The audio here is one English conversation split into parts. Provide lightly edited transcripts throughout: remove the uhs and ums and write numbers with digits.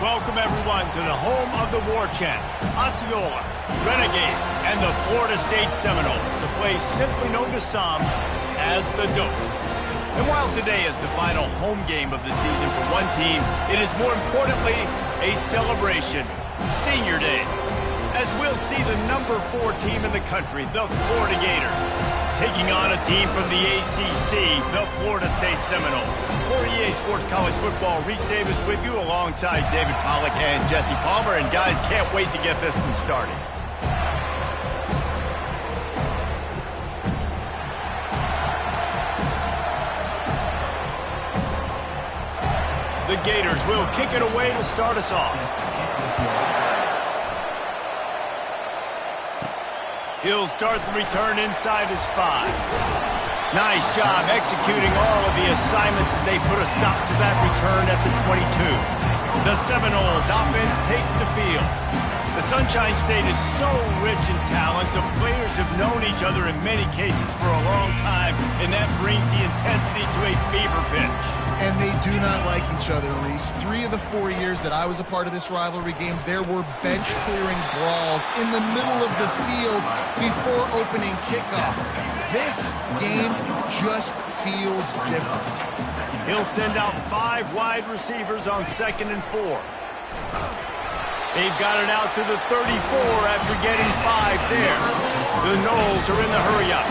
Welcome, everyone, to the home of the War Chant, Osceola, Renegade, and the Florida State Seminoles, the place simply known to some as the Dope. And while today is the final home game of the season for one team, it is more importantly a celebration, Senior Day, as we'll see the number 4 team in the country, the Florida Gators, taking on a team from the ACC, the Florida State Seminoles. For EA Sports College Football, Reese Davis with you alongside David Pollack and Jesse Palmer. And guys, can't wait to get this one started. The Gators will kick it away to start us off. He'll start the return inside his 5. Nice job executing all of the assignments as they put a stop to that return at the 22. The Seminoles offense takes the field. The Sunshine State is so rich in talent. The players have known each other in many cases for a long time, and that brings the intensity to a fever pitch. And they do not like each other, Reese. 3 of the 4 years that I was a part of this rivalry game, there were bench-clearing brawls in the middle of the field before opening kickoff. This game just feels different. He'll send out 5 wide receivers on 2nd and 4. They've got it out to the 34 after getting 5 there. The Noles are in the hurry-up.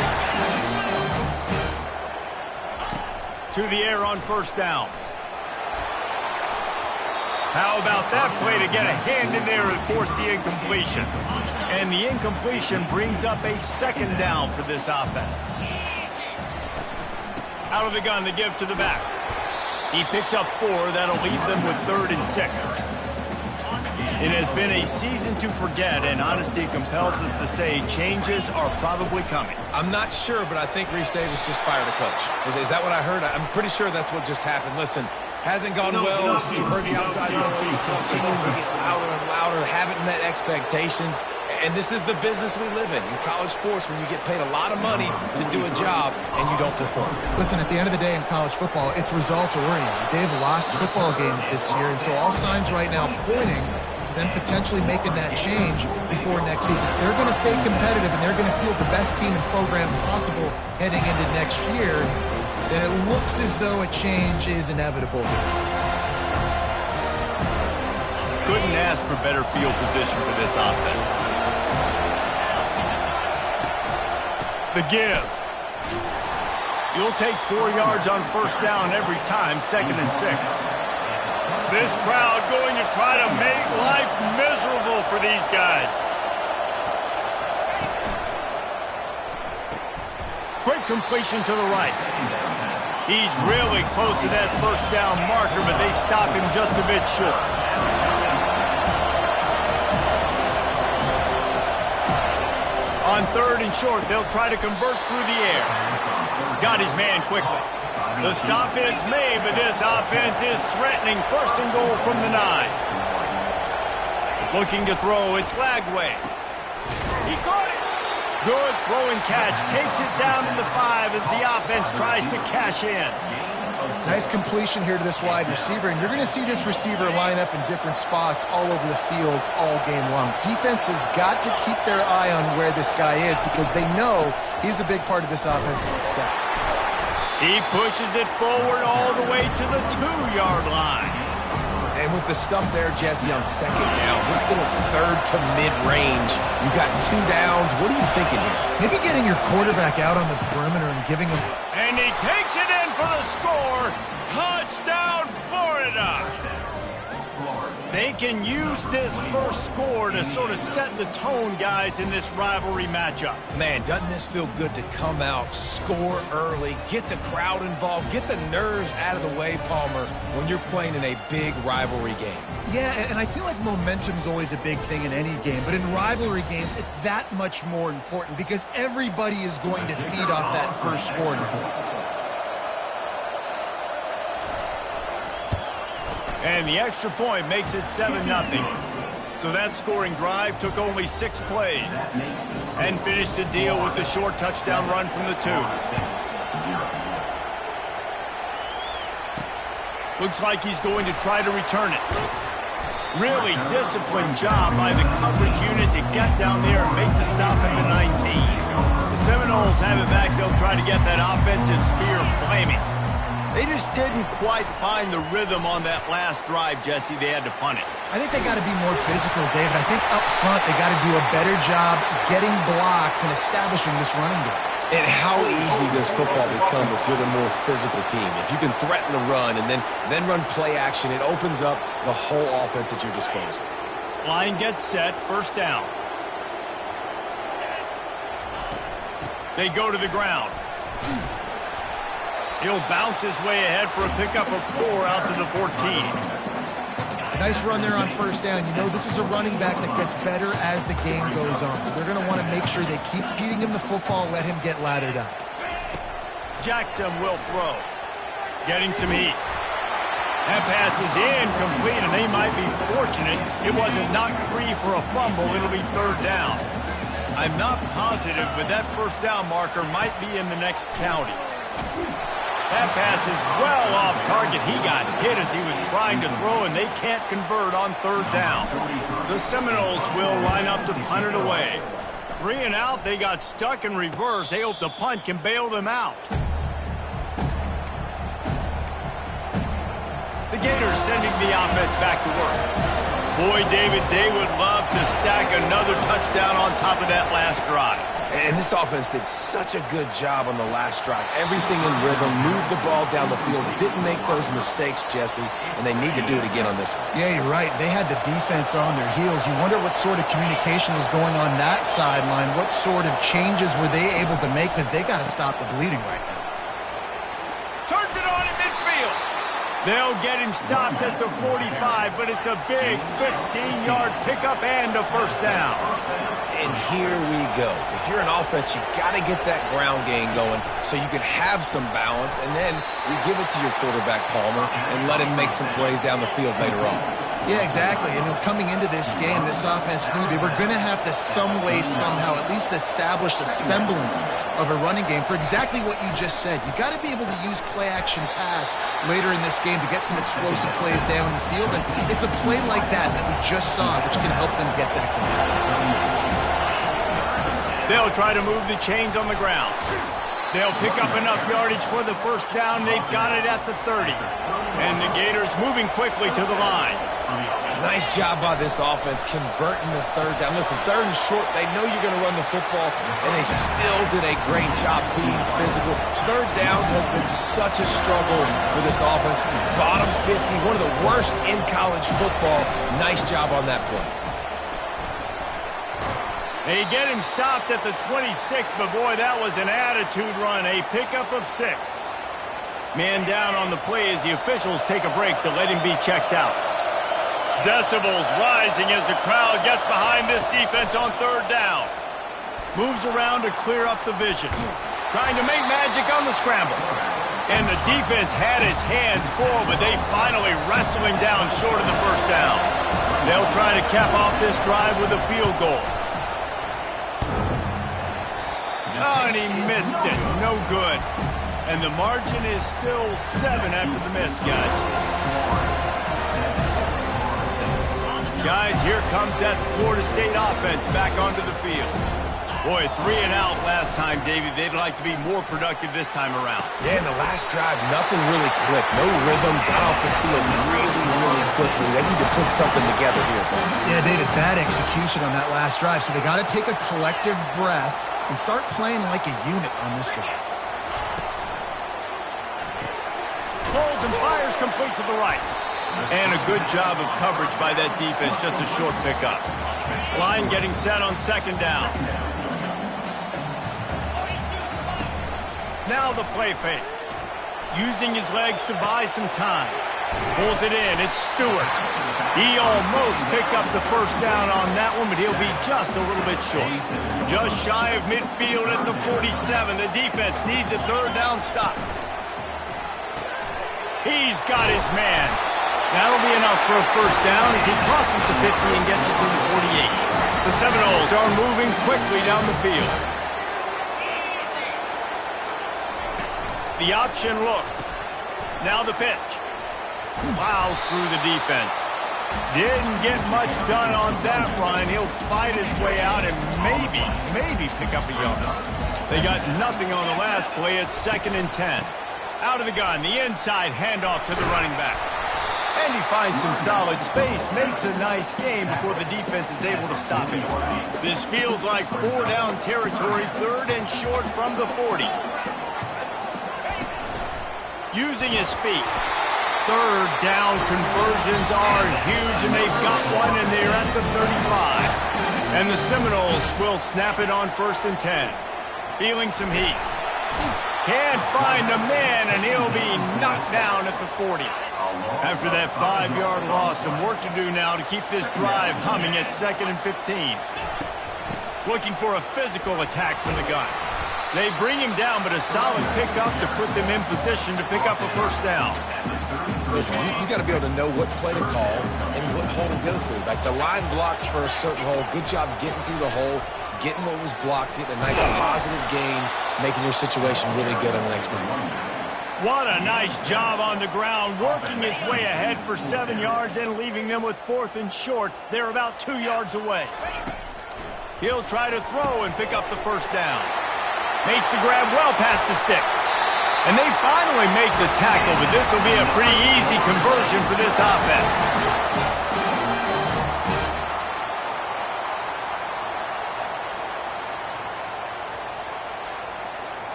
To the air on 1st down. How about that play to get a hand in there and force the incompletion? And the incompletion brings up a 2nd down for this offense. Out of the gun to give to the back. He picks up 4. That'll leave them with 3rd and 6. It has been a season to forget, and honesty compels us to say changes are probably coming. I'm not sure, but I think Reese Davis just fired a coach. Is that what I heard? I'm pretty sure that's what just happened. Listen, hasn't gone well. You've heard the outside noise continuing to get louder and louder, haven't met expectations. And this is the business we live in college sports, when you get paid a lot of money to do a job and you don't perform. Listen, at the end of the day in college football, it's results oriented. They've lost football games this year, and so all signs right now pointing to them potentially making that change before next season. They're going to stay competitive, and they're going to field the best team and program possible heading into next year. Then it looks as though a change is inevitable. Couldn't ask for better field position for this offense. The give. You'll take 4 yards on 1st down every time, 2nd and 6. This crowd going to try to make life miserable for these guys. Quick completion to the right. He's really close to that 1st down marker, but they stop him just a bit short. On 3rd and short, they'll try to convert through the air. Got his man quickly. The stop is made, but this offense is threatening. 1st and goal from the 9. Looking to throw, it's Lagway. He caught it. Good throw and catch. Takes it down to the 5 as the offense tries to cash in. Nice completion here to this wide receiver, and you're going to see this receiver line up in different spots all over the field all game long. Defense has got to keep their eye on where this guy is because they know he's a big part of this offense's success. He pushes it forward all the way to the 2-yard line. And with the stuff there, Jesse, on 2nd down, this little 3rd to mid-range, you got 2 downs. What are you thinking here? Maybe getting your quarterback out on the perimeter and giving him... And he takes it in for the score. Touchdown, Florida. They can use this first score to sort of set the tone, guys, in this rivalry matchup. Man, doesn't this feel good to come out, score early, get the crowd involved, get the nerves out of the way, Palmer, when you're playing in a big rivalry game? Yeah, and I feel like momentum's always a big thing in any game, but in rivalry games, it's that much more important because everybody is going to feed off that first score now. And the extra point makes it 7-0. So that scoring drive took only 6 plays and finished the deal with the short touchdown run from the 2. Looks like he's going to try to return it. Really disciplined job by the coverage unit to get down there and make the stop at the 19. The Seminoles have it back. They'll try to get that offensive spear flaming. They just didn't quite find the rhythm on that last drive, Jesse. They had to punt it. I think they got to be more physical, David. I think up front they got to do a better job getting blocks and establishing this running game. And how easy does football become if you're the more physical team? If you can threaten the run and then run play action, it opens up the whole offense at your disposal. Line gets set, first down. They go to the ground. He'll bounce his way ahead for a pickup of 4 out to the 14. Nice run there on first down. You know, this is a running back that gets better as the game goes on. So they're going to want to make sure they keep feeding him the football, let him get lathered up. Jackson will throw. Getting some heat. That pass is incomplete, and they might be fortunate it wasn't knocked free for a fumble. It'll be third down. I'm not positive, but that first down marker might be in the next county. That pass is well off target. He got hit as he was trying to throw, and they can't convert on third down. The Seminoles will line up to punt it away. 3 and out, they got stuck in reverse. They hope the punt can bail them out. The Gators sending the offense back to work. Boy, David, they would love to stack another touchdown on top of that last drive. And this offense did such a good job on the last drive. Everything in rhythm, moved the ball down the field, didn't make those mistakes, Jesse, and they need to do it again on this one. Yeah, you're right. They had the defense on their heels. You wonder what sort of communication was going on that sideline. What sort of changes were they able to make, because they got to stop the bleeding right now. Turns it on in midfield. They'll get him stopped at the 45, but it's a big 15-yard pickup and a first down. And here we go. If you're an offense, you got to get that ground game going so you can have some balance, and then you give it to your quarterback, Palmer, and let him make some plays down the field later on. Yeah, exactly. And coming into this game, this offense knew they were going to have to some way, somehow, at least establish a semblance of a running game for exactly what you just said. You got to be able to use play-action pass later in this game to get some explosive plays down the field, and it's a play like that we just saw, which can help them get that going. They'll try to move the chains on the ground. They'll pick up enough yardage for the first down. They've got it at the 30. And the Gators moving quickly to the line. Nice job by this offense converting the third down. Listen, third and short, they know you're going to run the football, and they still did a great job being physical. Third downs has been such a struggle for this offense. Bottom 50, one of the worst in college football. Nice job on that play. They get him stopped at the 26, but boy, that was an attitude run. A pickup of 6. Man down on the play as the officials take a break to let him be checked out. Decibels rising as the crowd gets behind this defense on third down. Moves around to clear up the vision. Trying to make magic on the scramble. And the defense had its hands full, but they finally wrestle him down short of the first down. They'll try to cap off this drive with a field goal. Oh, and he missed it. No good. And the margin is still 7 after the miss, guys. Guys, here comes that Florida State offense back onto the field. Boy, 3 and out last time, David. They'd like to be more productive this time around. Yeah, in the last drive, nothing really clicked. No rhythm, got off the field really quickly. They need to put something together here. Yeah, David, bad execution on that last drive. So they got to take a collective breath and start playing like a unit on this one. Holds and fires complete to the right. And a good job of coverage by that defense, just a short pickup. Line getting set on second down. Now the play fake. Using his legs to buy some time. Pulls it in. It's Stewart. He almost picked up the first down on that one, but he'll be just a little bit short. Just shy of midfield at the 47. The defense needs a third down stop. He's got his man. That'll be enough for a first down as he crosses the 50 and gets it to the 48. The Seminoles are moving quickly down the field. The option look. Now the pitch. Plows through the defense. Didn't get much done on that run. He'll fight his way out and maybe pick up a yard. They got nothing on the last play. It's 2nd and 10. Out of the gun, the inside handoff to the running back. And he finds some solid space, makes a nice game before the defense is able to stop him. This feels like 4-down territory, 3rd and short from the 40. Using his feet. 3rd down conversions are huge, and they've got one, and they're at the 35. And the Seminoles will snap it on 1st and 10. Feeling some heat. Can't find the man, and he'll be knocked down at the 40. After that 5-yard loss, some work to do now to keep this drive humming at 2nd and 15. Looking for a physical attack from the gun. They bring him down, but a solid pickup to put them in position to pick up a 1st down. Listen, you got to be able to know what play to call and what hole to go through. Like the line blocks for a certain hole. Good job getting through the hole, getting what was blocked, getting a nice positive gain, making your situation really good on the next game. What a nice job on the ground, working his way ahead for 7 yards and leaving them with 4th and short. They're about 2 yards away. He'll try to throw and pick up the 1st down. Makes the grab well past the sticks. And they finally make the tackle, but this will be a pretty easy conversion for this offense.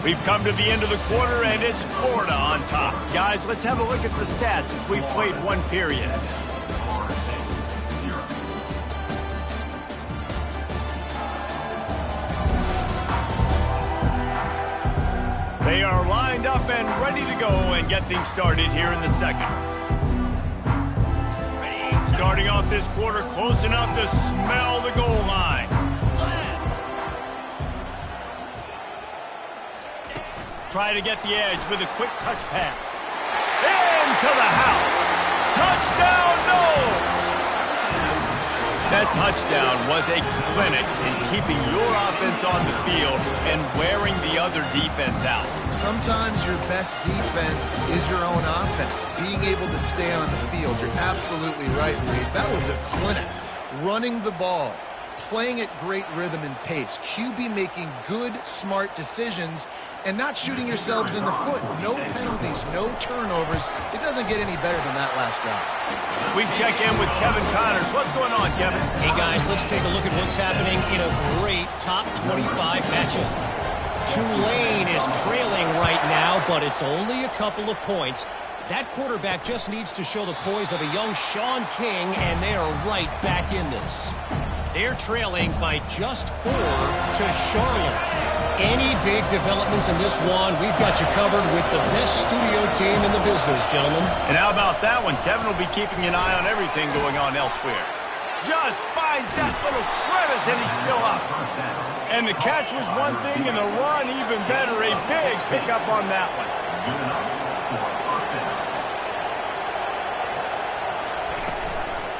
We've come to the end of the quarter, and it's Florida on top. Guys, let's have a look at the stats as we've played 1 period. They are lined up and ready to go and get things started here in the 2nd. Starting off this quarter close enough to smell the goal line. Try to get the edge with a quick touch pass. Into the house. Touchdown, Noles! That touchdown was a clinic in keeping your offense on the field and wearing the other defense out. Sometimes your best defense is your own offense. Being able to stay on the field. You're absolutely right, Reese. That was a clinic. Running the ball. Playing at great rhythm and pace. QB making good, smart decisions and not shooting yourselves in the foot. No penalties, no turnovers. It doesn't get any better than that last drive. We check in with Kevin Connors. What's going on, Kevin? Hey, guys, let's take a look at what's happening in a great top 25 matchup. Tulane is trailing right now, but it's only a couple of points. That quarterback just needs to show the poise of a young Sean King, and they are right back in this. They're trailing by just 4 to Charlotte. Any big developments in this one, we've got you covered with the best studio team in the business, gentlemen. And how about that one? Kevin will be keeping an eye on everything going on elsewhere. Just finds that little crevice, and he's still up. And the catch was one thing, and the run even better. A big pickup on that one.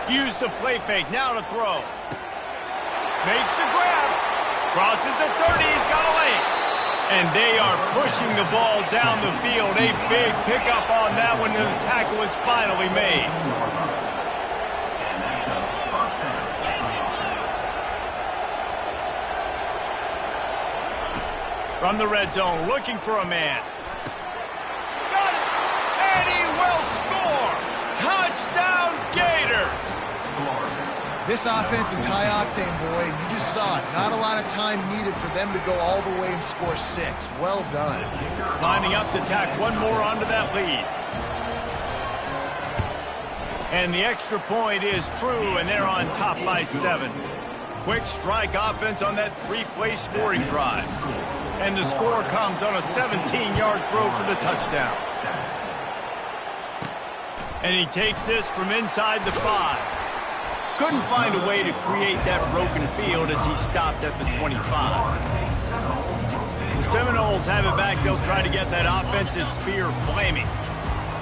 Use the play fake, now to throw. Makes the grab. Crosses the 30, he's got a lane. And they are pushing the ball down the field. A big pickup on that one, and the tackle is finally made. From the red zone, looking for a man. Got it! And he will score! Touchdown, Gators! This offense is high-octane, boy, and you just saw it. Not a lot of time needed for them to go all the way and score 6. Well done. Lining up to tack one more onto that lead. And the extra point is true, and they're on top by 7. Quick strike offense on that 3-play scoring drive. And the score comes on a 17-yard throw for the touchdown. And he takes this from inside the 5. Couldn't find a way to create that broken field as he stopped at the 25. The Seminoles have it back. They'll try to get that offensive spear flaming.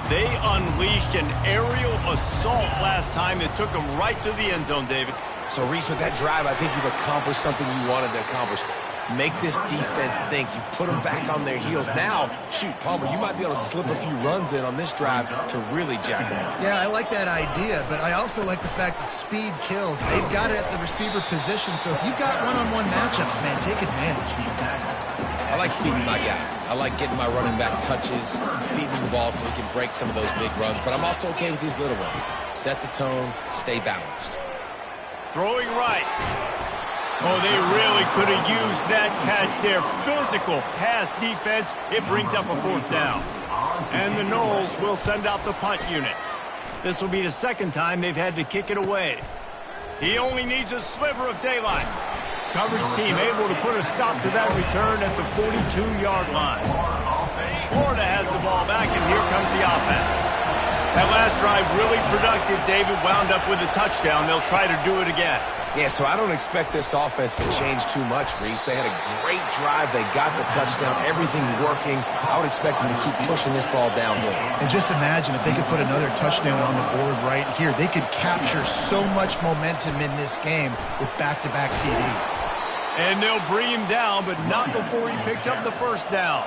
They unleashed an aerial assault last time that took them right to the end zone, David. So, Reese, with that drive, I think you've accomplished something you wanted to accomplish. Make this defense think. You put them back on their heels. Now, shoot, Palmer, you might be able to slip a few runs in on this drive to really jack them up. Yeah, I like that idea, but I also like the fact that speed kills. They've got it at the receiver position, so if you got one-on-one matchups, man, take advantage. I like feeding my guy. I like getting my running back touches, feeding the ball so he can break some of those big runs, but I'm also okay with these little ones. Set the tone, stay balanced. Throwing right. Oh, they really could have used that catch there. Physical pass defense. It brings up a 4th down. And the Knowles will send out the punt unit. This will be the 2nd time they've had to kick it away. He only needs a sliver of daylight. Coverage team able to put a stop to that return at the 42-yard line. Florida has the ball back, and here comes the offense. That last drive really productive. David wound up with a touchdown. They'll try to do it again. Yeah, so I don't expect this offense to change too much, Reese. They had a great drive. They got the touchdown. Everything working. I would expect them to keep pushing this ball downhill. And just imagine if they could put another touchdown on the board right here. They could capture so much momentum in this game with back-to-back TDs. And they'll bring him down, but not before he picks up the 1st down.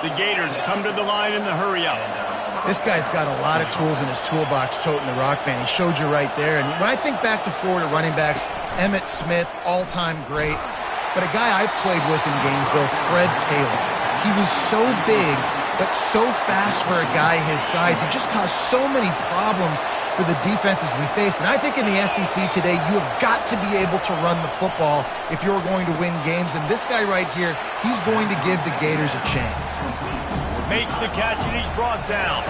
The Gators come to the line in the hurry-up. This guy's got a lot of tools in his toolbox toting the rock band. He showed you right there. And when I think back to Florida running backs, Emmitt Smith, all-time great. But a guy I played with in Gainesville, Fred Taylor. He was so big, but so fast for a guy his size. He just caused so many problems for the defenses we face. And I think in the SEC today, you have got to be able to run the football if you're going to win games. And this guy right here, he's going to give the Gators a chance. Makes the catch, and he's brought down.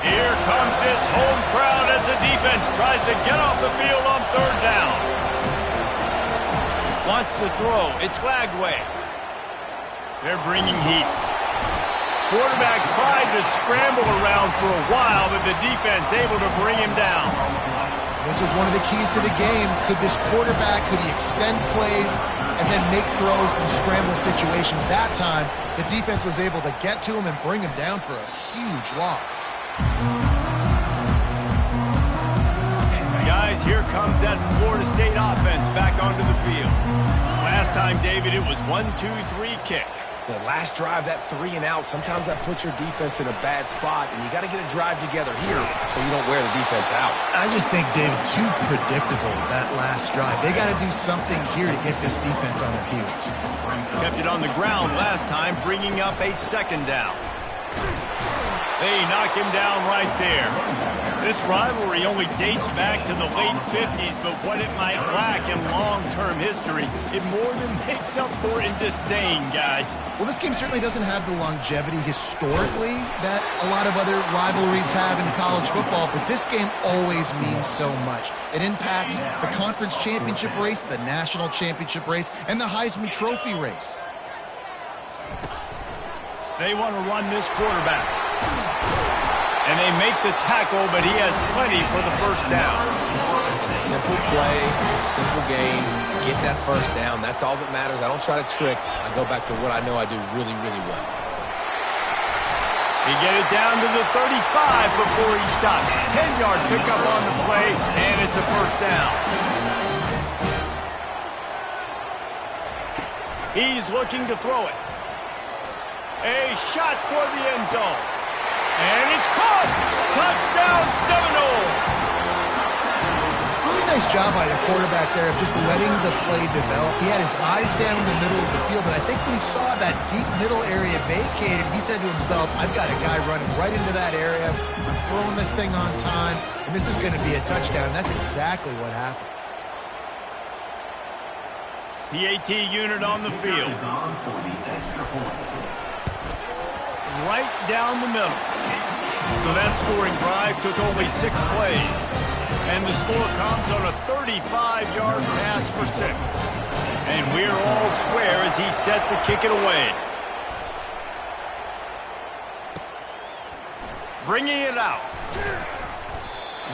Here comes this home crowd as the defense tries to get off the field on 3rd down. Wants to throw. It's Lagway. They're bringing heat. Quarterback tried to scramble around for a while, but the defense able to bring him down. This was one of the keys to the game. Could this quarterback, could he extend plays and then make throws in scramble situations? That time, the defense was able to get to him and bring him down for a huge loss. Guys, here comes that Florida State offense back onto the field. Last time, David, it was 1-2-3 kick. The last drive, that 3 and out, sometimes that puts your defense in a bad spot, and you got to get a drive together here so you don't wear the defense out. I just think, David, too predictable, that last drive. They got to do something here to get this defense on their heels. Kept it on the ground last time, bringing up a 2nd down. They knock him down right there. This rivalry only dates back to the late 50s, but what it might lack in long-term history, it more than makes up for in disdain, guys. Well, this game certainly doesn't have the longevity historically that a lot of other rivalries have in college football, but this game always means so much. It impacts the conference championship race, the national championship race, and the Heisman Trophy race. They want to run this quarterback. And they make the tackle, but he has plenty for the 1st down. Simple play, simple game. Get that 1st down. That's all that matters. I don't try to trick. I go back to what I know I do really, really well. He get it down to the 35 before he stops. 10-yard pickup on the play, and it's a 1st down. He's looking to throw it. A shot toward the end zone. And it's caught! Touchdown, Seminoles! Really nice job by the quarterback there of just letting the play develop. He had his eyes down in the middle of the field, and I think when he saw that deep middle area vacated, he said to himself, I've got a guy running right into that area. I'm throwing this thing on time, and this is going to be a touchdown. And that's exactly what happened. PAT unit on the field. Right down the middle. So that scoring drive took only 6 plays. And the score comes on a 35-yard pass for 6. And we're all square as he's set to kick it away. Bringing it out.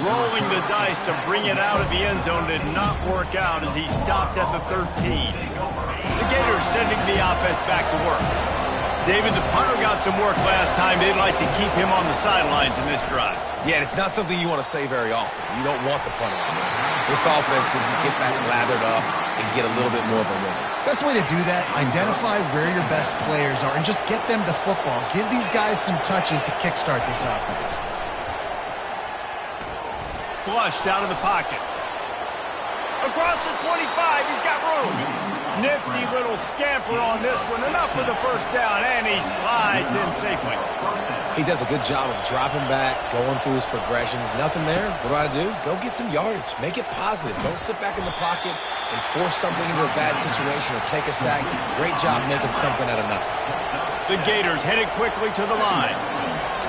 Rolling the dice to bring it out of the end zone did not work out as he stopped at the 13. The Gators sending the offense back to work. David, the punter got some work last time. They'd like to keep him on the sidelines in this drive. Yeah, and it's not something you want to say very often. You don't want the punter on there. This offense needs to get back lathered up and get a little bit more of a rhythm. Best way to do that, identify where your best players are and just get them the football. Give these guys some touches to kickstart this offense. Flushed out of the pocket. Across the 25, he's got room. Nifty little scamper on this one. Enough for the first down, and he slides in safely. He does a good job of dropping back, going through his progressions. Nothing there. What do? Go get some yardage. Make it positive. Don't sit back in the pocket and force something into a bad situation or take a sack. Great job making something out of nothing. The Gators headed quickly to the line.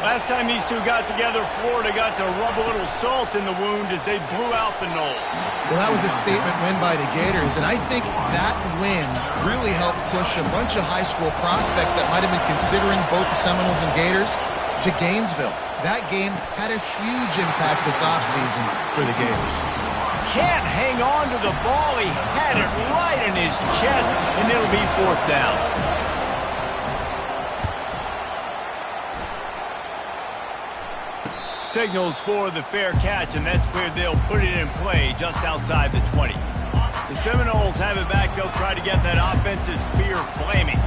Last time these two got together, Florida got to rub a little salt in the wound as they blew out the Noles. Well, that was a statement win by the Gators, and I think that win really helped push a bunch of high school prospects that might have been considering both the Seminoles and Gators to Gainesville. That game had a huge impact this offseason for the Gators. Can't hang on to the ball. He had it right in his chest, and it'll be fourth down. Signals for the fair catch, and that's where they'll put it in play just outside the 20. The Seminoles have it back. They'll try to get that offensive spear flaming.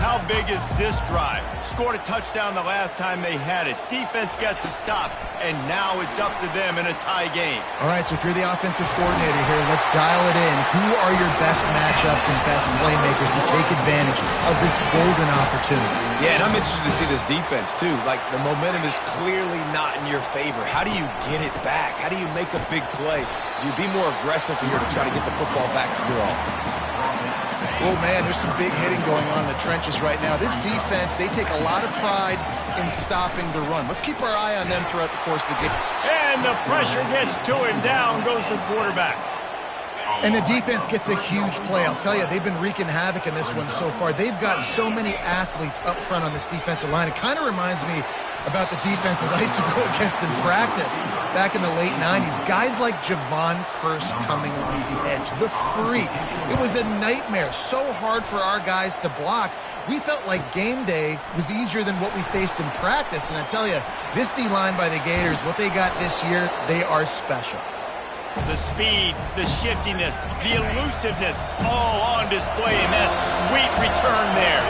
How big is this drive? Scored a touchdown the last time they had it. Defense gets a stop, and now it's up to them in a tie game. All right, so if you're the offensive coordinator here, let's dial it in. Who are your best matchups and best playmakers to take advantage of this golden opportunity? Yeah, and I'm interested to see this defense, too. Like, the momentum is clearly not in your favor. How do you get it back? How do you make a big play? Do you be more aggressive here to try to get the football back to your offense? Oh, man, there's some big hitting going on in the trenches right now. This defense, they take a lot of pride in stopping the run. Let's keep our eye on them throughout the course of the game. And the pressure gets to him. Down goes the quarterback. And the defense gets a huge play. I'll tell you, they've been wreaking havoc in this one so far. They've got so many athletes up front on this defensive line. It kind of reminds me about the defenses I used to go against in practice back in the late 90s. Guys like Javon Curse coming off the edge. The freak. It was a nightmare. So hard for our guys to block. We felt like game day was easier than what we faced in practice. And I tell you, this D-line by the Gators, what they got this year, they are special. The speed, the shiftiness, the elusiveness, all on display in that sweet return there.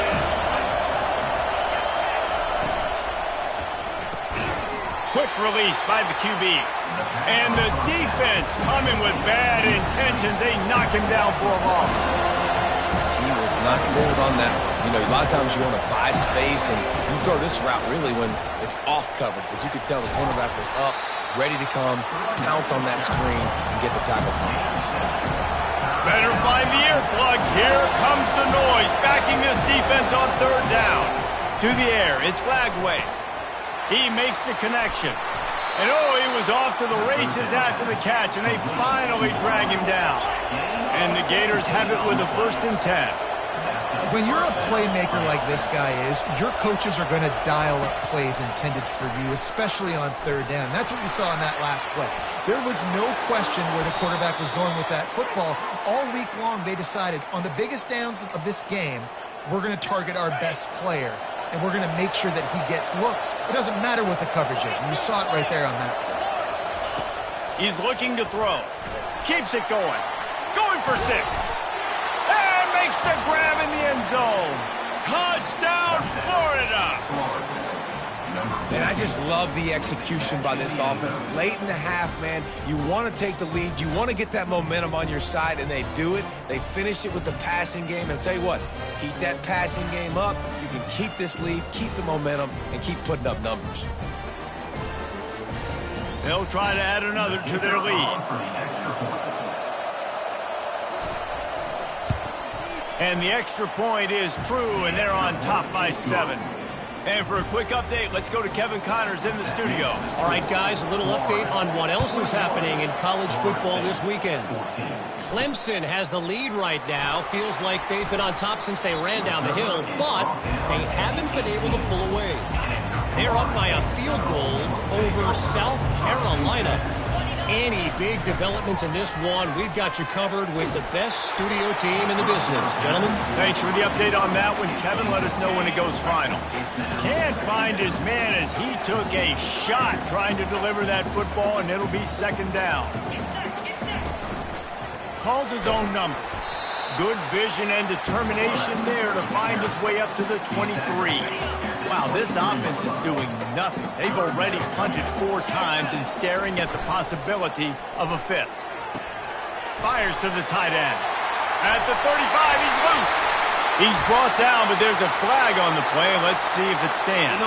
Quick release by the QB. And the defense coming with bad intentions. They knock him down for a loss. He was not fooled on that one. You know, a lot of times you want to buy space, and you throw this route really when it's off coverage. But you could tell the cornerback was up, ready to come, pounce on that screen, and get the tackle from us. Better find the earplugs. Here comes the noise, backing this defense on third down. To the air, it's Lagway. He makes the connection. And oh, he was off to the races after the catch, and they finally drag him down. And the Gators have it with a 1st and 10. When you're a playmaker like this guy is, your coaches are going to dial up plays intended for you, especially on third down. That's what you saw in that last play. There was no question where the quarterback was going with that football. All week long, they decided on the biggest downs of this game, we're going to target our best player, and we're going to make sure that he gets looks. It doesn't matter what the coverage is, and you saw it right there on that play. He's looking to throw. Keeps it going. Going for 6. Makes the grab in the end zone. Touchdown, Florida. And I just love the execution by this offense. Late in the half, man, you want to take the lead. You want to get that momentum on your side, and they do it. They finish it with the passing game. And I'll tell you what, keep that passing game up. You can keep this lead, keep the momentum, and keep putting up numbers. They'll try to add another to their lead. And the extra point is true, and they're on top by 7. And for a quick update, let's go to Kevin Connors in the studio. All right, guys, a little update on what else is happening in college football this weekend. Clemson has the lead right now. Feels like they've been on top since they ran down the hill, but they haven't been able to pull away. They're up by a field goal over South Carolina. Any big developments in this one, we've got you covered with the best studio team in the business. Gentlemen. Thanks for the update on that one, Kevin. Let us know when it goes final. Can't find his man as he took a shot trying to deliver that football, and it'll be second down. Calls his own number. Good vision and determination there to find his way up to the 23. Wow, this offense is doing nothing. They've already punted 4 times and staring at the possibility of a 5th. Fires to the tight end. At the 35, he's loose. He's brought down, but there's a flag on the play. Let's see if it stands.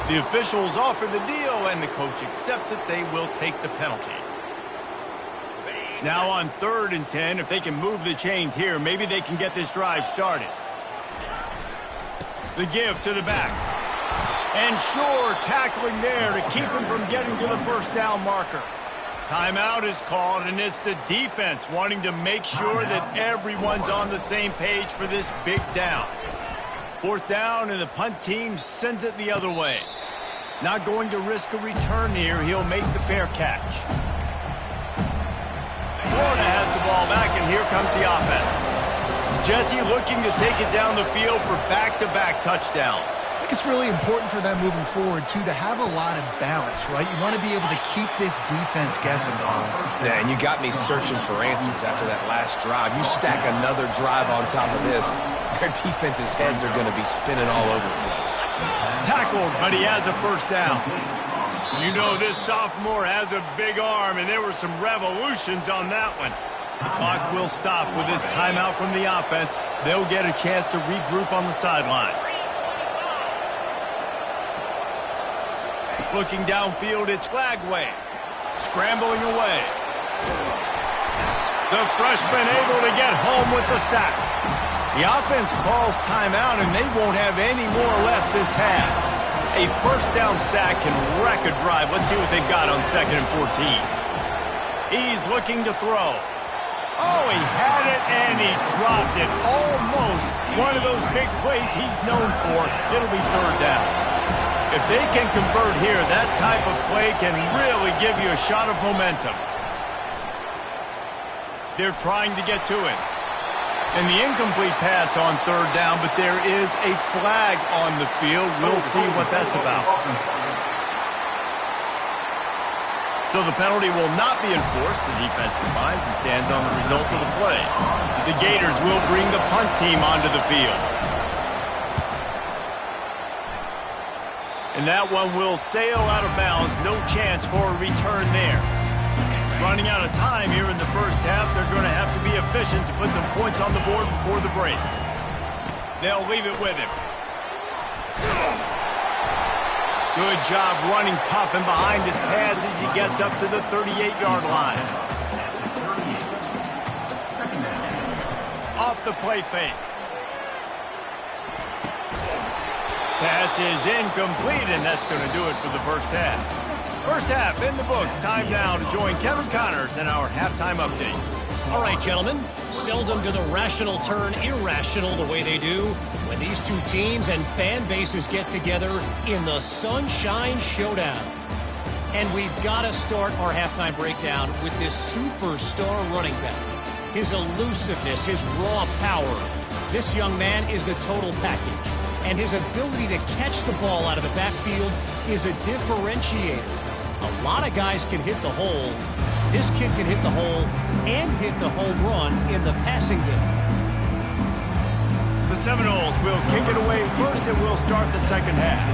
The officials offer the deal, and the coach accepts it. They will take the penalty. Now on 3rd and 10, if they can move the chains here, maybe they can get this drive started. The give to the back. And sure, tackling there to keep him from getting to the first down marker. Timeout is called, and it's the defense wanting to make sure that everyone's on the same page for this big down. 4th down, and the punt team sends it the other way. Not going to risk a return here. He'll make the fair catch. Florida has the ball back, and here comes the offense. Jesse looking to take it down the field for back-to-back touchdowns. I think it's really important for them moving forward, too, to have a lot of balance, right? You want to be able to keep this defense guessing, Colin. Yeah, and you got me searching for answers after that last drive. You stack another drive on top of this, their defense's heads are going to be spinning all over the place. Tackled, but he has a first down. You know this sophomore has a big arm, and there were some revolutions on that one. The clock will stop with this timeout from the offense. They'll get a chance to regroup on the sideline. Looking downfield, it's Flagway. Scrambling away. The freshman able to get home with the sack. The offense calls timeout, and they won't have any more left this half. A first down sack can wreck a drive. Let's see what they've got on 2nd and 14. He's looking to throw. Oh, he had it, and he dropped it. Almost one of those big plays he's known for. It'll be 3rd down. If they can convert here, that type of play can really give you a shot of momentum. They're trying to get to it. And the incomplete pass on 3rd down, but there is a flag on the field. We'll see what that's about. So the penalty will not be enforced. The defense defines and stands on the result of the play. The Gators will bring the punt team onto the field. And that one will sail out of bounds. No chance for a return there. Running out of time here in the first half. They're going to have to be efficient to put some points on the board before the break. They'll leave it with him. Good job running tough and behind his pads as he gets up to the 38-yard line. Off the play fake. Pass is incomplete, and that's going to do it for the first half. First half in the books. Time now to join Kevin Connors in our halftime update. All right, gentlemen. Seldom do the rational turn irrational the way they do when these two teams and fan bases get together in the Sunshine Showdown. And we've got to start our halftime breakdown with this superstar running back. His elusiveness, his raw power. This young man is the total package. And his ability to catch the ball out of the backfield is a differentiator. A lot of guys can hit the hole. This kid can hit the hole and hit the home run in the passing game. The Seminoles will kick it away first, and we'll start the second half.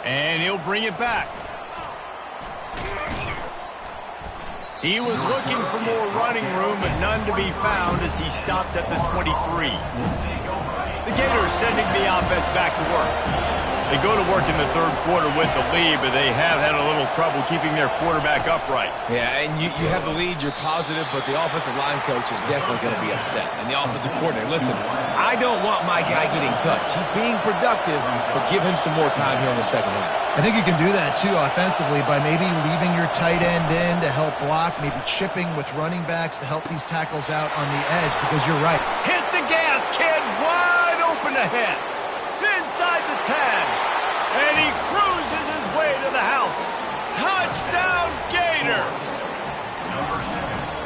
And he'll bring it back. He was looking for more running room, but none to be found as he stopped at the 23. The Gators sending the offense back to work. They go to work in the third quarter with the lead, but they have had a little trouble keeping their quarterback upright. Yeah, and you have the lead, you're positive, but the offensive line coach is definitely going to be upset. And the offensive coordinator, listen, I don't want my guy getting touched. He's being productive, but give him some more time here in the second half. I think you can do that, too, offensively, by maybe leaving your tight end in to help block, maybe chipping with running backs to help these tackles out on the edge, because you're right. Hit the gas, kid! Wide open ahead. Inside the 10. And he cruises his way to the house. Touchdown, Gators!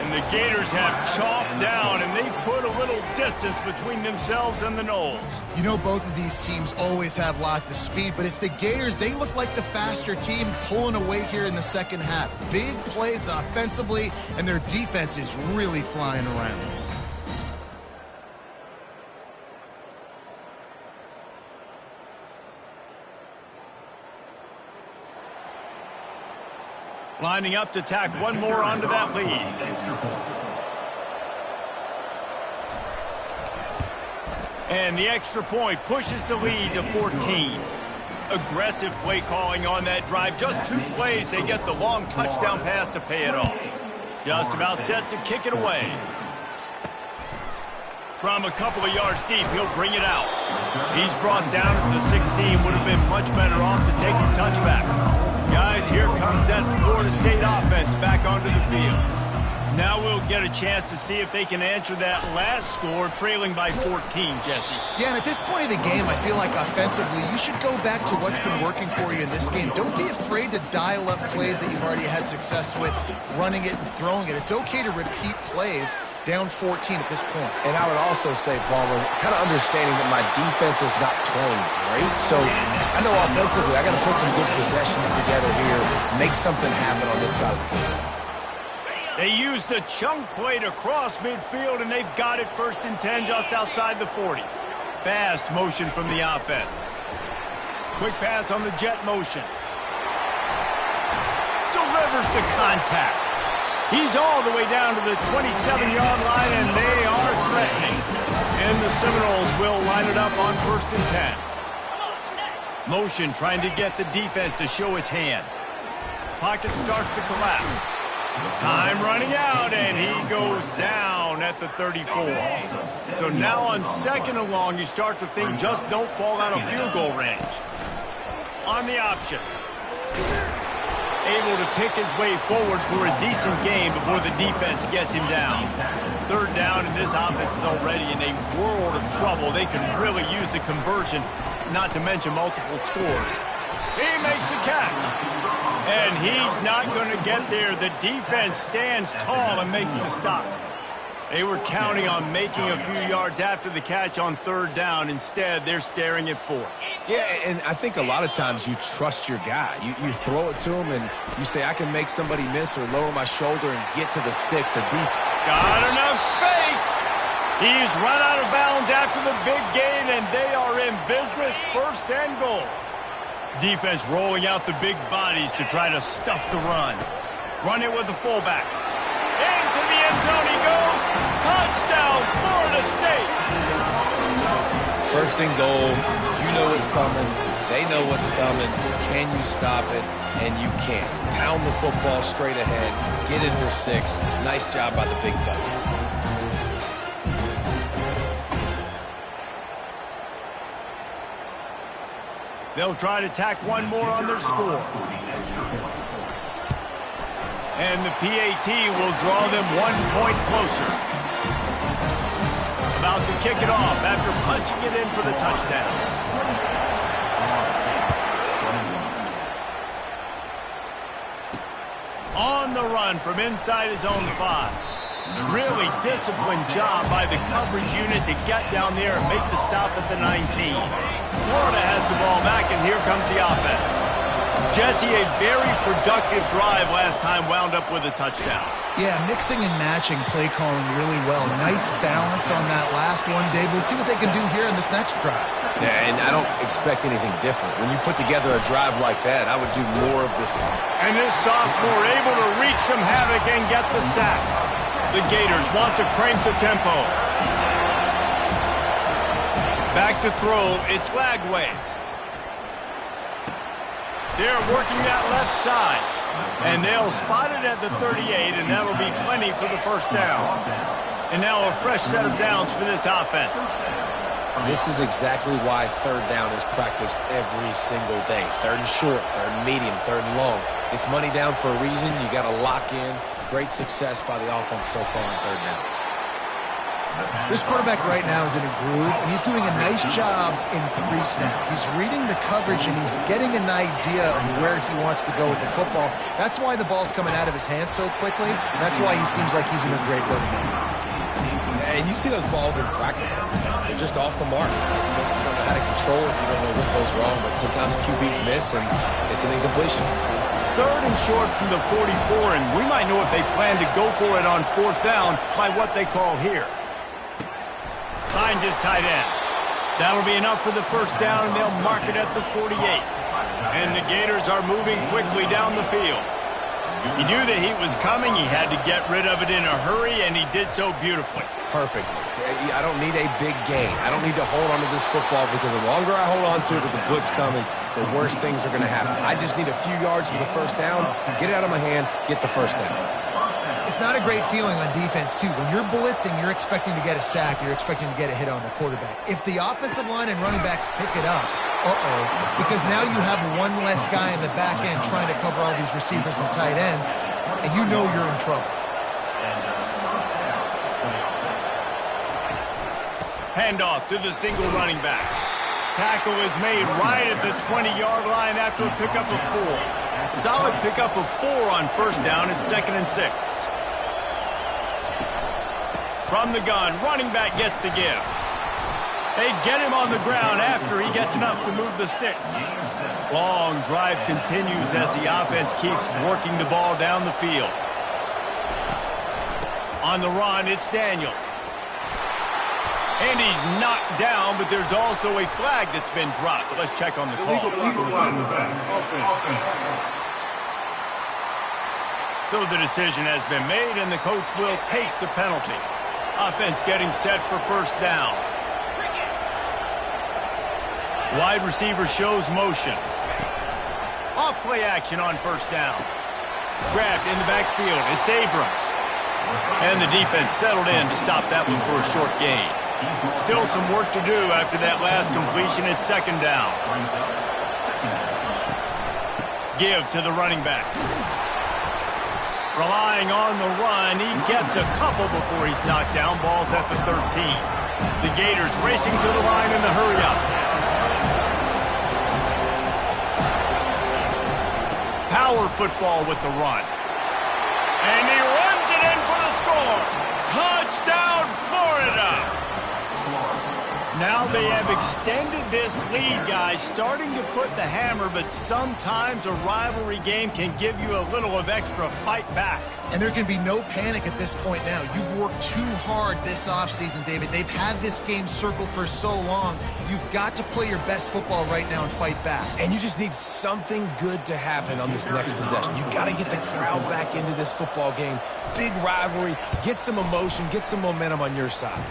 And the Gators have chopped down, and they put a little distance between themselves and the Noles. You know, both of these teams always have lots of speed, but it's the Gators. They look like the faster team pulling away here in the second half. Big plays offensively, and their defense is really flying around. Lining up to tack one more onto that lead. And the extra point pushes the lead to 14. Aggressive play calling on that drive. Just 2 plays, they get the long touchdown pass to pay it off. Just about set to kick it away. From a couple of yards deep, he'll bring it out. He's brought down to the 16. Would have been much better off to take the touchback. Guys, here comes that Florida State offense back onto the field. Now we'll get a chance to see if they can answer that last score, trailing by 14, Jesse. Yeah, and at this point of the game, I feel like offensively, you should go back to what's been working for you in this game. Don't be afraid to dial up plays that you've already had success with, running it and throwing it. It's okay to repeat plays down 14 at this point. And I would also say, Palmer, kind of understanding that my defense is not playing great. So I know offensively I got to put some good possessions together here, make something happen on this side of the field. They use the chunk play to cross midfield, and they've got it 1st and 10 just outside the 40. Fast motion from the offense. Quick pass on the jet motion. Delivers the contact. He's all the way down to the 27-yard line, and they are threatening. And the Seminoles will line it up on 1st and 10. Motion trying to get the defense to show its hand. Pocket starts to collapse. Time running out, and he goes down at the 34. So now on 2nd and long, you start to think just don't fall out of field goal range. On the option. Able to pick his way forward for a decent game before the defense gets him down. 3rd down, and this offense is already in a world of trouble. They can really use a conversion, not to mention multiple scores. He makes a catch. And he's not going to get there. The defense stands tall and makes the stop. They were counting on making a few yards after the catch on 3rd down. Instead, they're staring at 4th. Yeah, and I think a lot of times you trust your guy. You throw it to him, and you say, I can make somebody miss or lower my shoulder and get to the sticks. The defense got enough space. He's run out of bounds after the big gain, and they are in business. 1st and goal. Defense rolling out the big bodies to try to stuff the run. Run it with the fullback. Into the end zone he goes. Touchdown, Florida State. 1st and goal. You know what's coming. They know what's coming. Can you stop it? And you can't. Pound the football straight ahead. Get it for 6. Nice job by the big fella. They'll try to tack one more on their score. And the PAT will draw them 1 point closer. About to kick it off after punching it in for the touchdown. On the run from inside his own 5. Really disciplined job by the coverage unit to get down there and make the stop at the 19. Florida has the ball back, and here comes the offense. Jesse, a very productive drive last time, wound up with a touchdown. Yeah, mixing and matching play calling really well. Nice balance on that last one, Dave. Let's see what they can do here in this next drive. Yeah, and I don't expect anything different. When you put together a drive like that, I would do more of this. And this sophomore able to wreak some havoc and get the sack. The Gators want to crank the tempo. Back to throw, it's Lagway. They're working that left side. And they'll spot it at the 38, and that'll be plenty for the first down. And now a fresh set of downs for this offense. This is exactly why third down is practiced every single day. Third and short, third and medium, third and long. It's money down for a reason. You got to lock in. Great success by the offense so far on third down. This quarterback right now is in a groove, and he's doing a nice job in pre-snap. He's reading the coverage, and he's getting an idea of where he wants to go with the football. That's why the ball's coming out of his hands so quickly. That's why he seems like he's in a great rhythm. And you see those balls in practice sometimes. They're just off the mark. You don't know how to control it. You don't know what goes wrong, but sometimes QBs miss, and it's an incompletion. Third and short from the 44, and we might know if they plan to go for it on fourth down by what they call here. Finds his tight end. That'll be enough for the first down, and they'll mark it at the 48. And the Gators are moving quickly down the field. He knew the heat was coming. He had to get rid of it in a hurry, and he did so beautifully. Perfectly. I don't need a big gain. I don't need to hold on to this football because the longer I hold on to it with the blitz coming, the worse things are going to happen. I just need a few yards for the first down, get it out of my hand, get the first down. It's not a great feeling on defense, too. When you're blitzing, you're expecting to get a sack. You're expecting to get a hit on the quarterback. If the offensive line and running backs pick it up, because now you have one less guy in the back end trying to cover all these receivers and tight ends, and you know you're in trouble. Handoff to the single running back. Tackle is made right at the 20-yard line after a pickup of 4. Solid pickup of 4 on first down at 2nd and 6. From the gun, running back gets to give. They get him on the ground after he gets enough to move the sticks. Long drive continues as the offense keeps working the ball down the field. On the run, it's Daniels. And he's knocked down, but there's also a flag that's been dropped. Let's check on the call. So the decision has been made, and the coach will take the penalty. Offense getting set for first down. Wide receiver shows motion. Off play action on first down. Grabbed in the backfield. It's Abrams. And the defense settled in to stop that one for a short gain. Still some work to do after that last completion at second down. Give to the running back. Relying on the run, he gets a couple before he's knocked down. Ball's at the 13. The Gators racing to the line in the hurry-up. Power football with the run. And he runs it in for the score. Touchdown, Florida! Now they have extended this lead, guys, starting to put the hammer, but sometimes a rivalry game can give you a little of extra fight back. And there can be no panic at this point now. You've worked too hard this offseason, David. They've had this game circled for so long. You've got to play your best football right now and fight back. And you just need something good to happen on this next possession. You got to get the crowd back into this football game. Big rivalry. Get some emotion. Get some momentum on your side.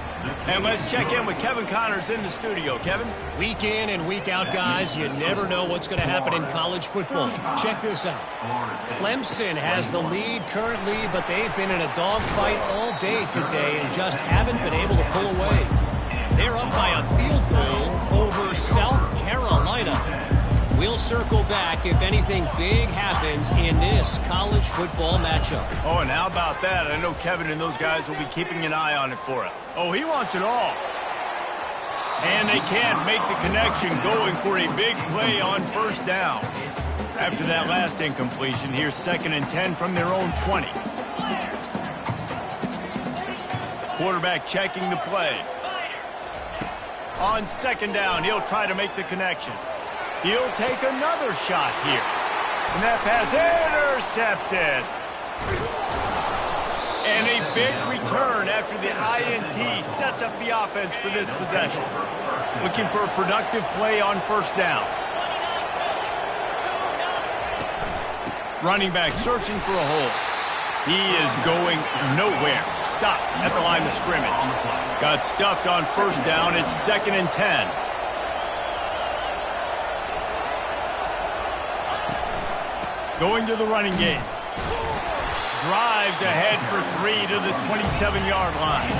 And let's check in with Kevin Connors in the studio. Kevin? Week in and week out, guys, you never know what's going to happen in college football. Check this out. Clemson has the lead currently, but they've been in a dogfight all day today and just haven't been able to pull away. They're up by a field goal over South Carolina. We'll circle back if anything big happens in this college football matchup. Oh, and how about that? I know Kevin and those guys will be keeping an eye on it for it. Oh, he wants it all. And they can't make the connection, going for a big play on first down. After that last incompletion, here's 2nd and 10 from their own 20. Quarterback checking the play. On second down, he'll try to make the connection. He'll take another shot here. And that pass intercepted. And a big return after the INT sets up the offense for this possession. Looking for a productive play on first down. Running back searching for a hole. He is going nowhere. Stop at the line of scrimmage. Got stuffed on first down. It's 2nd and 10. Going to the running game. Drives ahead for 3 to the 27-yard line.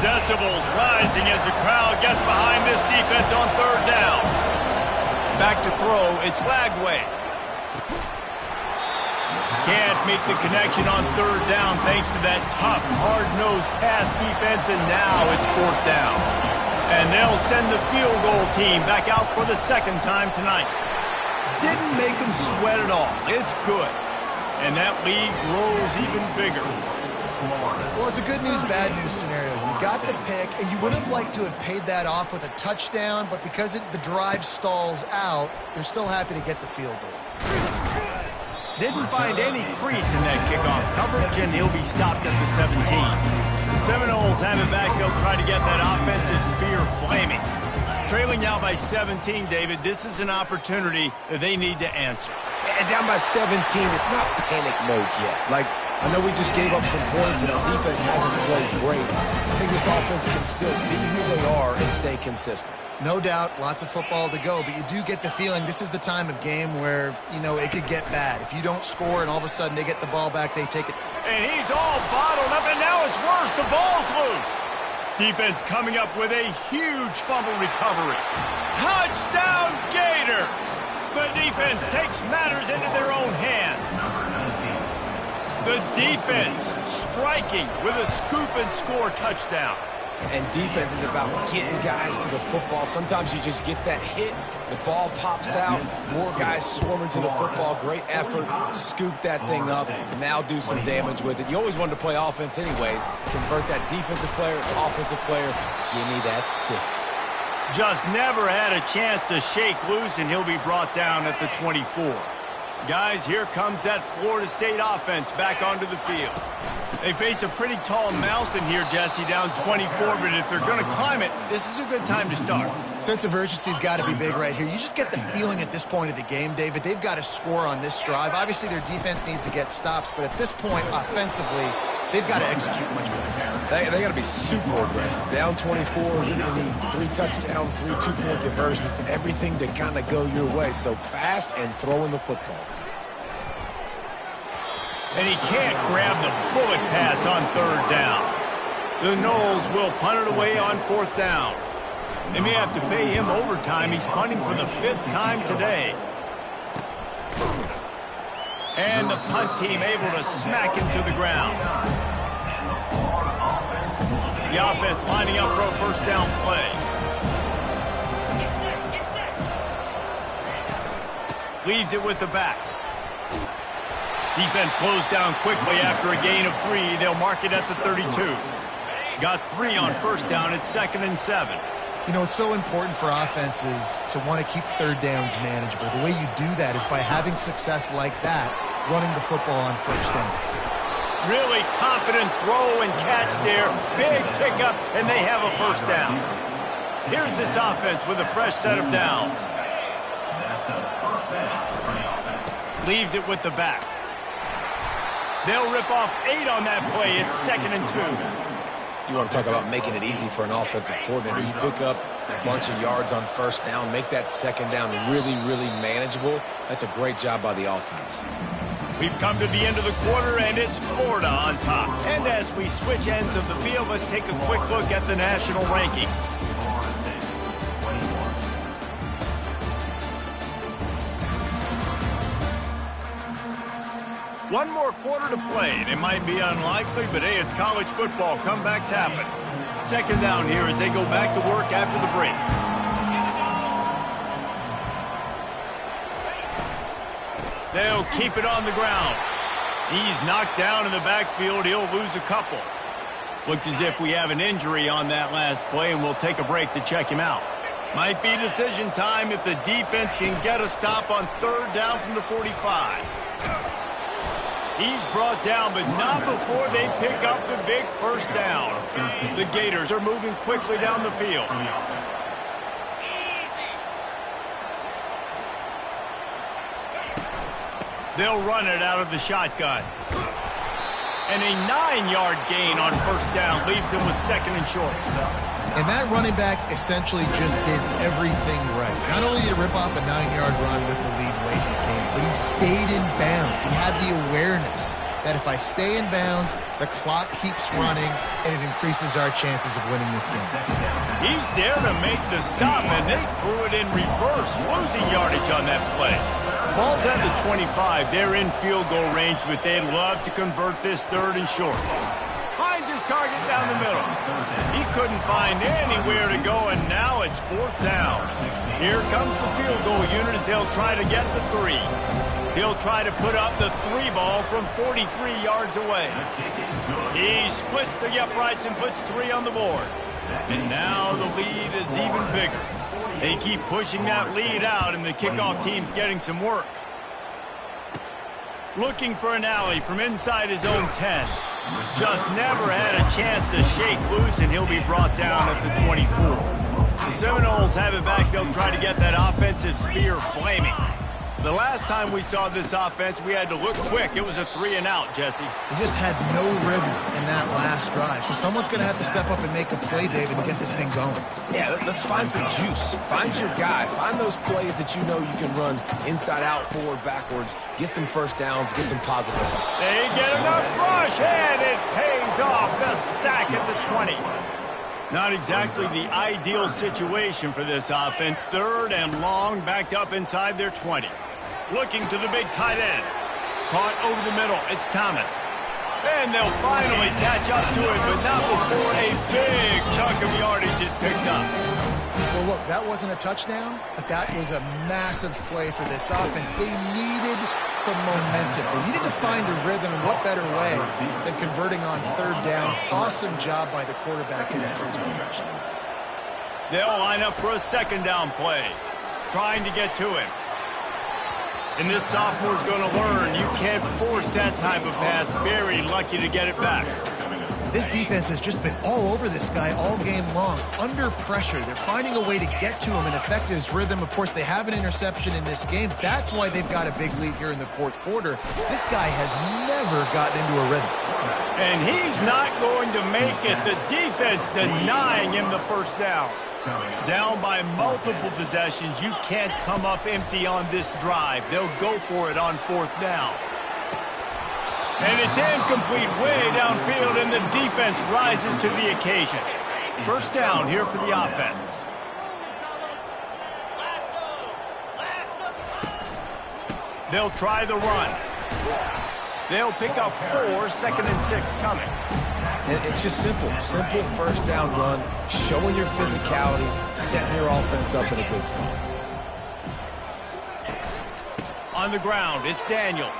Decibels rising as the crowd gets behind this defense on third down. Back to throw, it's Lagway. Can't make the connection on third down thanks to that tough, hard-nosed pass defense, and now it's fourth down. And they'll send the field goal team back out for the second time tonight. Didn't make them sweat at all. It's good. And that lead grows even bigger. Well, it's a good news, bad news scenario. You got the pick, and you would have liked to have paid that off with a touchdown, but because the drive stalls out, you're still happy to get the field goal. Didn't find any crease in that kickoff coverage, and he'll be stopped at the 17. The Seminoles have it back. They'll try to get that offensive spear flaming. Trailing now by 17, David. This is an opportunity that they need to answer. And down by 17, it's not panic mode yet. Like, I know we just gave up some points and our defense hasn't played great. I think this offense can still be who they are and stay consistent. No doubt, lots of football to go, but you do get the feeling this is the time of game where, you know, it could get bad. If you don't score and all of a sudden they get the ball back, they take it. And he's all bottled up, and now it's worse. The ball's loose. Defense coming up with a huge fumble recovery. Touchdown, Gator! The defense takes matters into their own hands. The defense striking with a scoop and score touchdown. And defense is about getting guys to the football. Sometimes you just get that hit, the ball pops out, more guys swarming to the football. Great effort, scoop that thing up, now do some damage with it. You always wanted to play offense anyways. Convert that defensive player to offensive player. Give me that 6. Just never had a chance to shake loose, and he'll be brought down at the 24. Guys, here comes that Florida State offense back onto the field. They face a pretty tall mountain here, Jesse, down 24, but if they're going to climb it, this is a good time to start. Sense of urgency's got to be big right here. You just get the feeling at this point of the game, David, they've got to score on this drive. Obviously, their defense needs to get stops, but at this point, offensively, they've got to execute much better. They got to be super aggressive. Down 24, you're going to need 3 touchdowns, 3 two-point conversions, everything to kind of go your way. So fast and throwing the football. And he can't grab the bullet pass on third down. The Noles will punt it away on fourth down. They may have to pay him overtime. He's punting for the 5th time today. And the punt team able to smack him to the ground. The offense lining up for a first down play. Leaves it with the back. Defense closed down quickly after a gain of 3. They'll mark it at the 32. Got 3 on first down. It's 2nd and 7. You know, it's so important for offenses to want to keep third downs manageable. The way you do that is by having success like that, running the football on first down. Really confident throw and catch there. Big pickup, and they have a first down. Here's this offense with a fresh set of downs. Leaves it with the back. They'll rip off 8 on that play. It's 2nd and 2. You want to talk about making it easy for an offensive coordinator. You pick up a bunch of yards on first down, make that second down really, really manageable. That's a great job by the offense. We've come to the end of the quarter, and it's Florida on top. And as we switch ends of the field, let's take a quick look at the national rankings. One more quarter to play, and it might be unlikely, but hey, it's college football. Comebacks happen. Second down here as they go back to work after the break. They'll keep it on the ground. He's knocked down in the backfield. He'll lose a couple. Looks as if we have an injury on that last play, and we'll take a break to check him out. Might be decision time if the defense can get a stop on third down from the 45. He's brought down, but not before they pick up the big first down. The Gators are moving quickly down the field. They'll run it out of the shotgun. And a 9-yard gain on first down leaves them with 2nd and short. And that running back essentially just did everything right. Not only did he rip off a 9-yard run with the lead late in the game, but he stayed in bounds. He had the awareness that if I stay in bounds, the clock keeps running, and it increases our chances of winning this game. He's there to make the stop, and they threw it in reverse, losing yardage on that play. Ball's at the 25. They're in field goal range, but they'd love to convert this 3rd and short. Finds his target down the middle. He couldn't find anywhere to go, and now it's 4th down. Here comes the field goal unit as they'll try to get the 3. He'll try to put up the 3 ball from 43 yards away. He splits the uprights and puts 3 on the board. And now the lead is even bigger. They keep pushing that lead out, and the kickoff team's getting some work. Looking for an alley from inside his own 10. Just never had a chance to shake loose, and he'll be brought down at the 24. The Seminoles have it back. They'll try to get that offensive spear flaming. The last time we saw this offense, we had to look quick. It was a 3-and-out, Jesse. They just had no rhythm in that last drive. So someone's going to have to step up and make a play, David, and get this thing going. Yeah, let's find some juice. Find your guy. Find those plays that you know you can run inside out, forward, backwards. Get some first downs. Get some positive. They get enough rush, and it pays off. The sack at the 20. Not exactly the ideal situation for this offense. 3rd and long, backed up inside their 20. Looking to the big tight end. Caught over the middle. It's Thomas. And they'll finally catch up to it, but not before a big chunk of yardage is picked up. Well, look, that wasn't a touchdown, but that was a massive play for this offense. They needed some momentum. They needed to find a rhythm, and what better way than converting on 3rd down. Awesome job by the quarterback in that first progression. They'll line up for a 2nd down play, trying to get to him. And this sophomore's going to learn you can't force that type of pass. Very lucky to get it back. This defense has just been all over this guy all game long. Under pressure, they're finding a way to get to him and affect his rhythm. Of course, they have an interception in this game. That's why they've got a big lead here in the 4th quarter. This guy has never gotten into a rhythm. And he's not going to make it. The defense denying him the 1st down. Down by multiple possessions. You can't come up empty on this drive. They'll go for it on 4th down. And it's incomplete way downfield, and the defense rises to the occasion. 1st down here for the offense. They'll try the run. They'll pick up 4, 2nd and 6 coming. And it's just simple. Simple 1st down run, showing your physicality, setting your offense up in a good spot. On the ground, it's Daniels.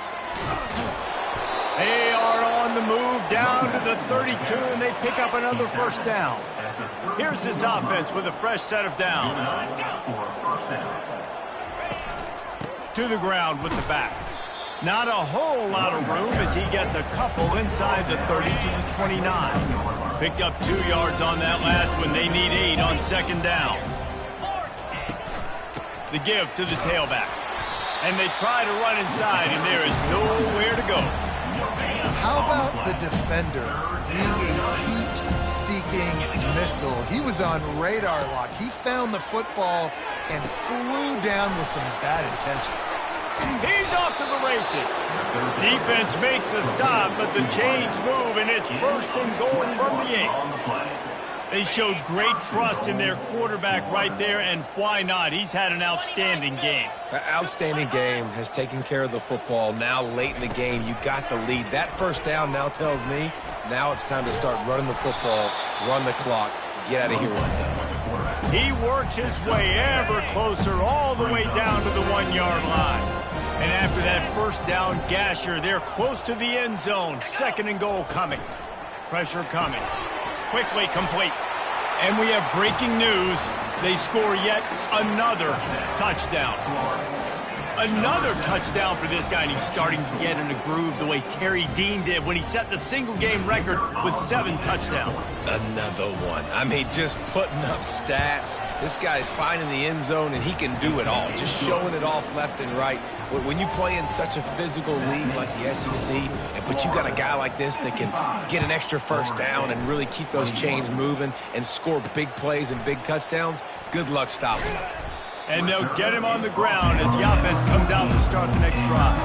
They are on the move down to the 32, and they pick up another 1st down. Here's this offense with a fresh set of downs. To the ground with the back. Not a whole lot of room as he gets a couple inside the 30 to the 29. Picked up 2 yards on that last one. They need 8 on 2nd down. The give to the tailback. And they try to run inside, and there is nowhere to go. How about the defender being a heat-seeking missile? He was on radar lock. He found the football and flew down with some bad intentions. He's off to the races. Defense makes a stop, but the chains move, and it's 1st and goal from the 8. They showed great trust in their quarterback right there, and why not? He's had an outstanding game. An outstanding game, has taken care of the football. Now late in the game, you got the lead. That 1st down now tells me now it's time to start running the football, run the clock, get out of here one down. He works his way ever closer all the way down to the 1-yard line. And after that 1st down gasher, they're close to the end zone. 2nd and goal coming. Pressure coming. Quickly complete. And we have breaking news. They score yet another touchdown. Another touchdown for this guy, and he's starting to get in a groove the way Terry Dean did when he set the single-game record with 7 touchdowns. Another one. I mean, just putting up stats. This guy's finding the end zone, and he can do it all. Just showing it off left and right. When you play in such a physical league like the SEC, but you got a guy like this that can get an extra first down and really keep those chains moving and score big plays and big touchdowns, good luck stopping him. And they'll get him on the ground as the offense comes out to start the next drive.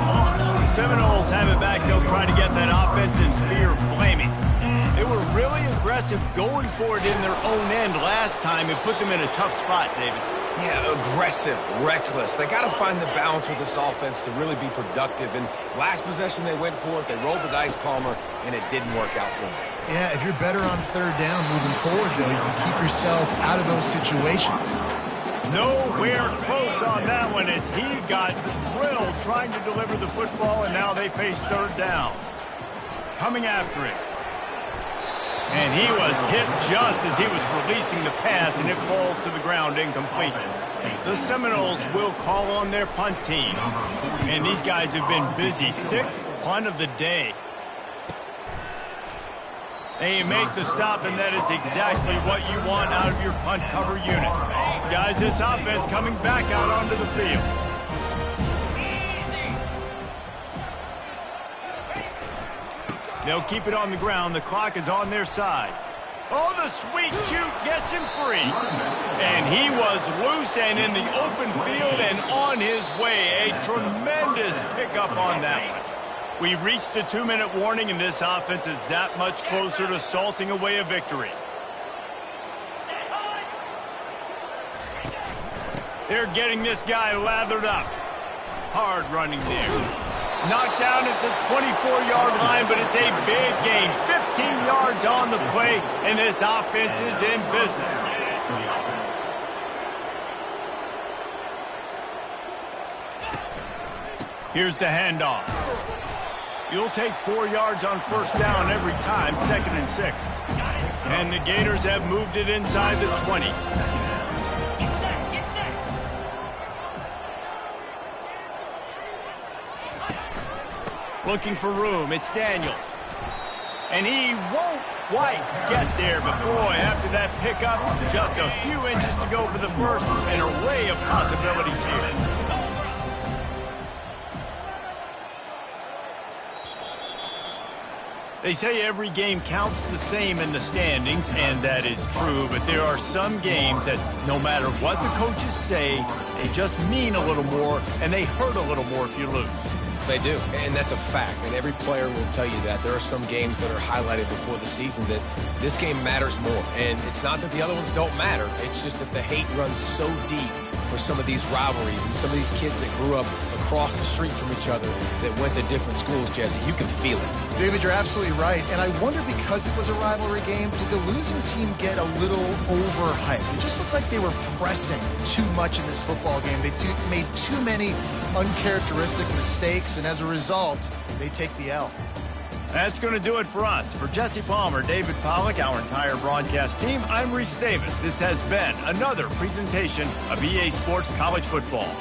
The Seminoles have it back. They'll try to get that offensive spear flaming. They were really aggressive going for it in their own end last time and put them in a tough spot, David. Yeah, aggressive, reckless. They got to find the balance with this offense to really be productive. And last possession they went for it. They rolled the dice, Palmer, and it didn't work out for them. Yeah, if you're better on 3rd down moving forward, though, you can keep yourself out of those situations. Nowhere close on that one as he got thrilled trying to deliver the football, and now they face 3rd down. Coming after it. And he was hit just as he was releasing the pass, and it falls to the ground incomplete. The Seminoles will call on their punt team. And these guys have been busy. 6th punt of the day. They make the stop, and that is exactly what you want out of your punt cover unit. Guys, this offense coming back out onto the field. They'll keep it on the ground. The clock is on their side. Oh, the sweet shoot gets him free. And he was loose and in the open field and on his way. A tremendous pickup on that one. We've reached the 2-minute warning, and this offense is that much closer to salting away a victory. They're getting this guy lathered up. Hard running there. Knocked down at the 24-yard line, but it's a big gain. 15 yards on the play, and this offense is in business. Here's the handoff. You'll take 4 yards on 1st down every time, 2nd and 6. And the Gators have moved it inside the 20. Looking for room, it's Daniels. And he won't quite get there, but boy, after that pickup, just a few inches to go for the first, an array of possibilities here. They say every game counts the same in the standings, and that is true, but there are some games that no matter what the coaches say, they just mean a little more, and they hurt a little more if you lose. They do, and that's a fact, and every player will tell you that. There are some games that are highlighted before the season that this game matters more, and it's not that the other ones don't matter. It's just that the hate runs so deep for some of these rivalries and some of these kids that grew up across the street from each other that went to different schools, Jesse. You can feel it. David, you're absolutely right, and I wonder, because it was a rivalry game, did the losing team get a little overhyped? It just looked like they were pressing too much in this football game. They made too many uncharacteristic mistakes, and as a result, they take the L. That's going to do it for us. For Jesse Palmer, David Pollack, our entire broadcast team, I'm Reese Davis. This has been another presentation of EA Sports College Football.